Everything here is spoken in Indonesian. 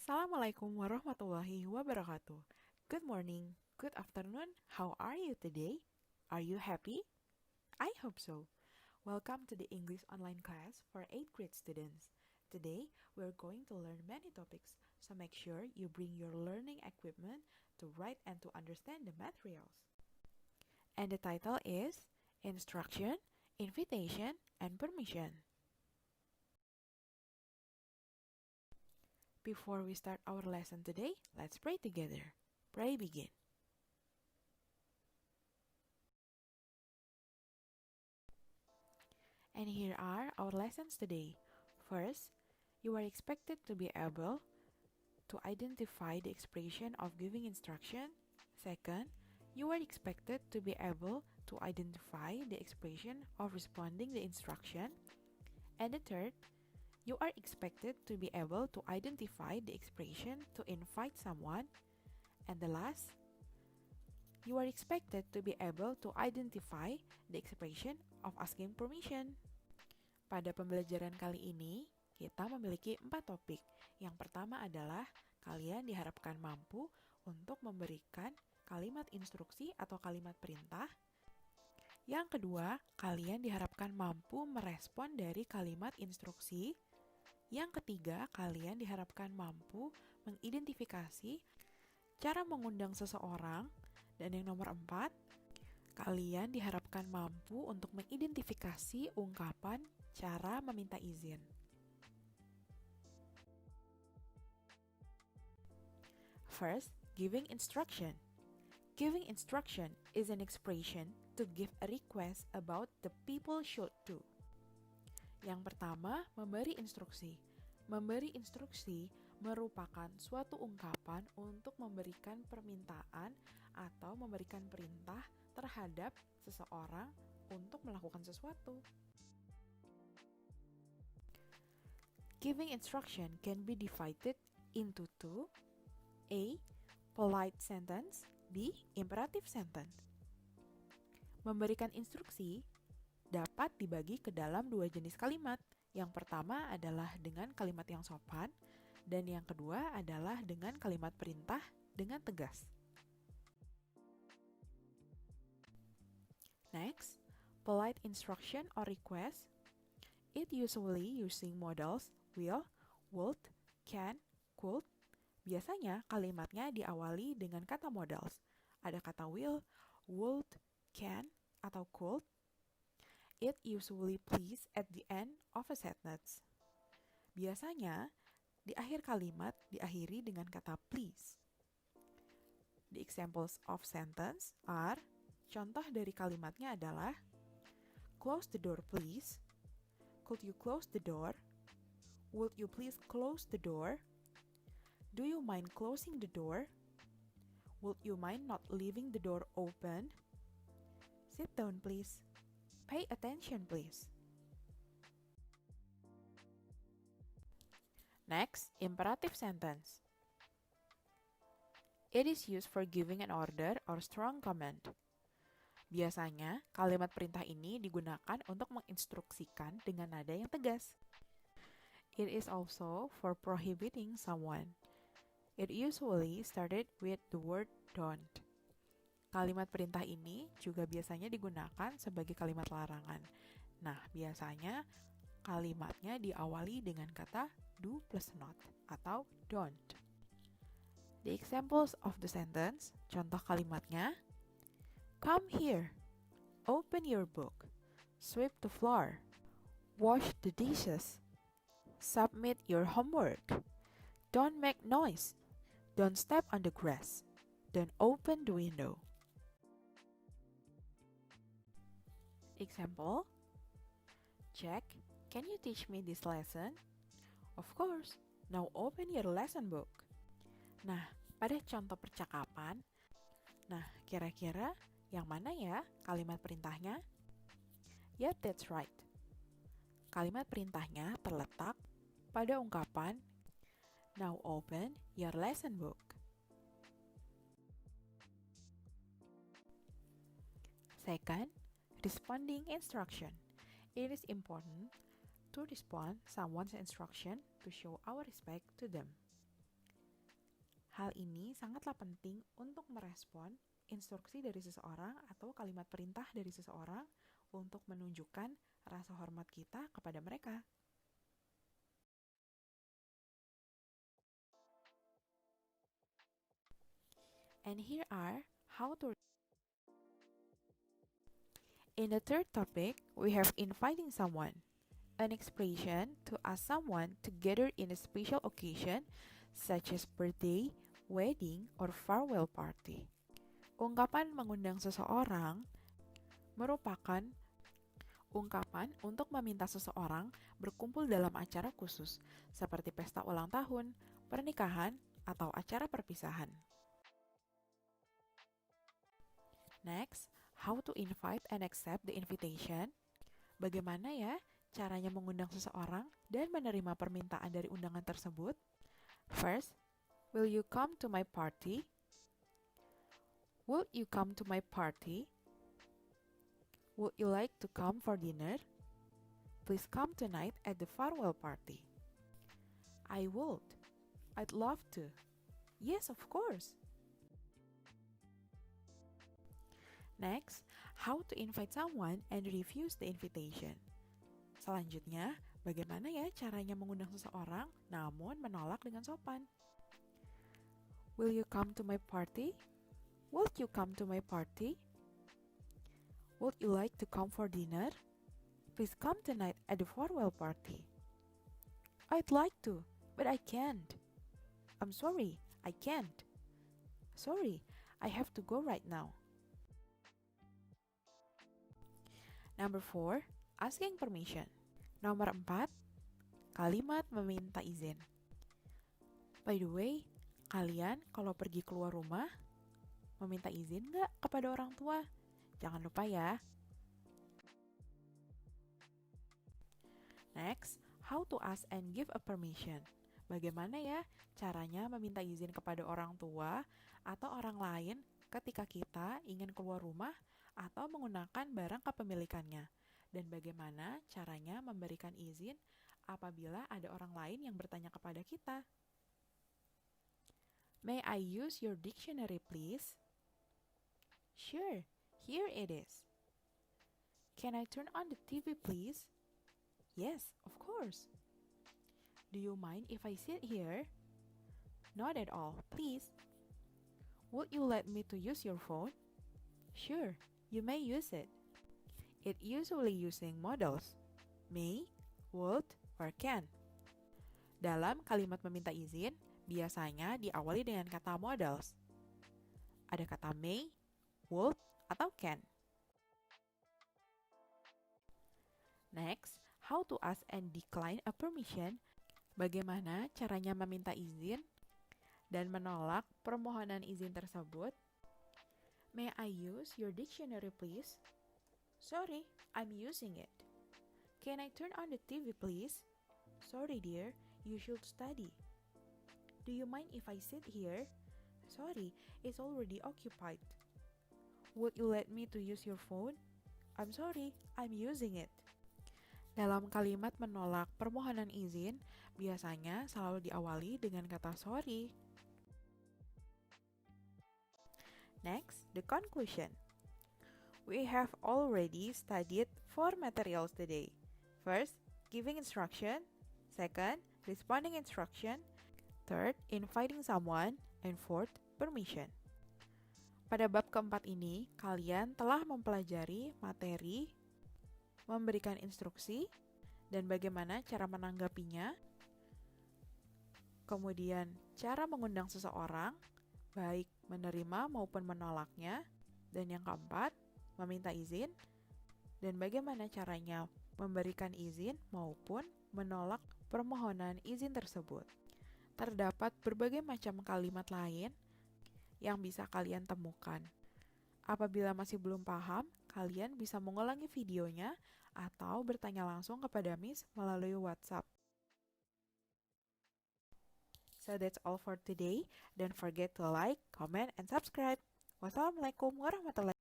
Assalamualaikum warahmatullahi wabarakatuh. Good morning, good afternoon. How are you today? Are you happy? I hope so. Welcome to the English online class for 8th grade students. Today, we're going to learn many topics, so make sure you bring your learning equipment to write and to understand the materials. And the title is Instruction, Invitation, and Permission. Before we start our lesson today, let's pray together. Pray begin. And here are our lessons today. First, you are expected to be able to identify the expression of giving instruction. Second, you are expected to be able to identify the expression of responding the instruction. And the third, you are expected to be able to identify the expression to invite someone. And the last, you are expected to be able to identify the expression of asking permission. Pada pembelajaran kali ini, kita memiliki 4 topik. Yang pertama adalah kalian diharapkan mampu untuk memberikan kalimat instruksi atau kalimat perintah. Yang kedua, kalian diharapkan mampu merespon dari kalimat instruksi. Yang ketiga, kalian diharapkan mampu mengidentifikasi cara mengundang seseorang. Dan yang nomor 4, kalian diharapkan mampu untuk mengidentifikasi ungkapan cara meminta izin. First, giving instruction. Giving instruction is an expression to give a request about the people should do. Yang pertama, memberi instruksi. Memberi instruksi merupakan suatu ungkapan untuk memberikan permintaan atau memberikan perintah terhadap seseorang untuk melakukan sesuatu. Giving instruction can be divided into two. A. Polite sentence. B. Imperative sentence. Memberikan instruksi dapat dibagi ke dalam 2 jenis kalimat. Yang pertama adalah dengan kalimat yang sopan, dan yang kedua adalah dengan kalimat perintah dengan tegas. Next, polite instruction or request. It usually using modals will, would, can, could. Biasanya kalimatnya diawali dengan kata modals. Ada kata will, would, can, atau could. It usually please at the end of a sentence. Biasanya di akhir kalimat diakhiri dengan kata please. The examples of sentence are, contoh dari kalimatnya adalah, close the door please. Could you close the door? Would you please close the door? Do you mind closing the door? Would you mind not leaving the door open? Sit down please. Pay attention please. Next, imperative sentence. It is used for giving an order or strong command. Biasanya, kalimat perintah ini digunakan untuk menginstruksikan dengan nada yang tegas. It is also for prohibiting someone. It usually started with the word don't. Kalimat perintah ini juga biasanya digunakan sebagai kalimat larangan. Nah, biasanya kalimatnya diawali dengan kata do plus not atau don't. The examples of the sentence, contoh kalimatnya, come here, open your book, sweep the floor, wash the dishes, submit your homework, don't make noise, don't step on the grass, don't open the window. Example, Jack, can you teach me this lesson? Of course, now open your lesson book. Nah, pada contoh percakapan, kira-kira yang mana ya kalimat perintahnya? Yep, that's right. Kalimat perintahnya terletak pada ungkapan now open your lesson book. Second, responding instruction. It is important to respond someone's instruction to show our respect to them. Hal ini sangatlah penting untuk merespon instruksi dari seseorang atau kalimat perintah dari seseorang untuk menunjukkan rasa hormat kita kepada mereka. And here are how to. In the third topic, we have inviting someone, an expression to ask someone to gather in a special occasion such as birthday, wedding, or farewell party. Ungkapan mengundang seseorang merupakan ungkapan untuk meminta seseorang berkumpul dalam acara khusus, seperti pesta ulang tahun, pernikahan, atau acara perpisahan. Next, how to invite and accept the invitation. Bagaimana ya caranya mengundang seseorang dan menerima permintaan dari undangan tersebut? First, will you come to my party? Would you come to my party? Would you like to come for dinner? Please come tonight at the farewell party. I would. I'd love to. Yes, of course. Next, how to invite someone and refuse the invitation. Selanjutnya, bagaimana ya caranya mengundang seseorang namun menolak dengan sopan? Will you come to my party? Would you come to my party? Would you like to come for dinner? Please come tonight at the farewell party. I'd like to, but I can't. I'm sorry, I can't. Sorry, I have to go right now. Number 4, asking permission. Nomor 4, kalimat meminta izin. By the way, kalian kalau pergi keluar rumah, meminta izin nggak kepada orang tua? Jangan lupa ya. Next, how to ask and give a permission. Bagaimana ya caranya meminta izin kepada orang tua atau orang lain ketika kita ingin keluar rumah atau menggunakan barang kepemilikannya? Dan bagaimana caranya memberikan izin apabila ada orang lain yang bertanya kepada kita? May I use your dictionary, please? Sure, here it is. Can I turn on the TV, please? Yes, of course. Do you mind if I sit here? Not at all, please. Would you let me to use your phone? Sure, you may use it. It usually using modals may, would, or can. Dalam kalimat meminta izin, biasanya diawali dengan kata modals. Ada kata may, would, atau can. Next, how to ask and decline a permission. Bagaimana caranya meminta izin dan menolak permohonan izin tersebut? May I use your dictionary, please? Sorry, I'm using it. Can I turn on the TV, please? Sorry, dear, you should study. Do you mind if I sit here? Sorry, it's already occupied. Would you let me to use your phone? I'm sorry, I'm using it. Dalam kalimat menolak permohonan izin, biasanya selalu diawali dengan kata sorry. Next, the conclusion. We have already studied 4 materials today. First, giving instruction. Second, responding instruction. Third, inviting someone. And fourth, permission. Pada bab keempat ini, kalian telah mempelajari materi, memberikan instruksi, dan bagaimana cara menanggapinya. Kemudian, cara mengundang seseorang, baik menerima maupun menolaknya. Dan yang keempat, meminta izin, dan bagaimana caranya memberikan izin maupun menolak permohonan izin tersebut. Terdapat berbagai macam kalimat lain yang bisa kalian temukan. Apabila masih belum paham, kalian bisa mengulangi videonya atau bertanya langsung kepada Miss melalui WhatsApp. So that's all for today. Don't forget to like, comment, and subscribe. Wassalamualaikum warahmatullahi wabarakatuh.